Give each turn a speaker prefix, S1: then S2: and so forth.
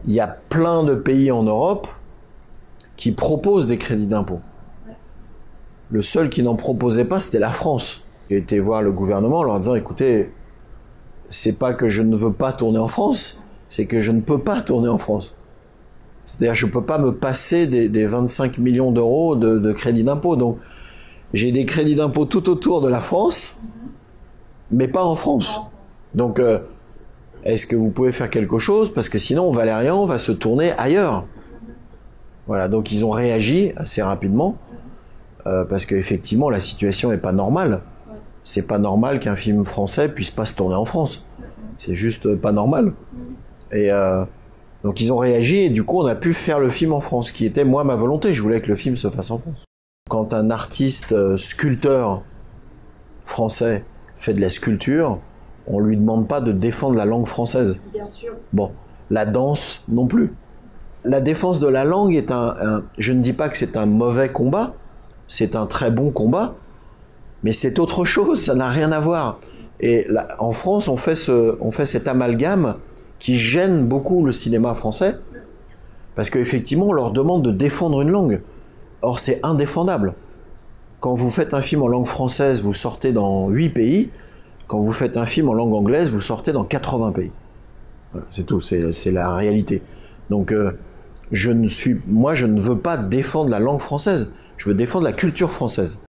S1: il y a plein de pays en Europe qui proposent des crédits d'impôt. Le seul qui n'en proposait pas, c'était la France. J'ai été voir le gouvernement en leur disant, écoutez, c'est pas que je ne veux pas tourner en France, c'est que je ne peux pas tourner en France. C'est-à-dire, je peux pas me passer des 25 millions d'euros de crédit d'impôt. Donc, j'ai des crédits d'impôt tout autour de la France, mais pas en France. Donc, est-ce que vous pouvez faire quelque chose? Parce que sinon, Valérian va se tourner ailleurs. Voilà, donc ils ont réagi assez rapidement, parce qu'effectivement, la situation n'est pas normale. C'est pas normal qu'un film français puisse pas se tourner en France. C'est juste pas normal. Et donc ils ont réagi, et du coup, on a pu faire le film en France, qui était, moi, ma volonté. Je voulais que le film se fasse en France. Quand un artiste sculpteur français fait de la sculpture, on lui demande pas de défendre la langue française.
S2: Bien sûr.
S1: Bon, la danse non plus. La défense de la langue est je ne dis pas que c'est un mauvais combat, c'est un très bon combat, mais c'est autre chose, ça n'a rien à voir. Et là, en France, on fait cet amalgame qui gêne beaucoup le cinéma français, parce qu'effectivement, on leur demande de défendre une langue. Or, c'est indéfendable. Quand vous faites un film en langue française, vous sortez dans 8 pays. Quand vous faites un film en langue anglaise, vous sortez dans 80 pays. Voilà, c'est tout, c'est la réalité. Donc, moi, je ne veux pas défendre la langue française. Je veux défendre la culture française.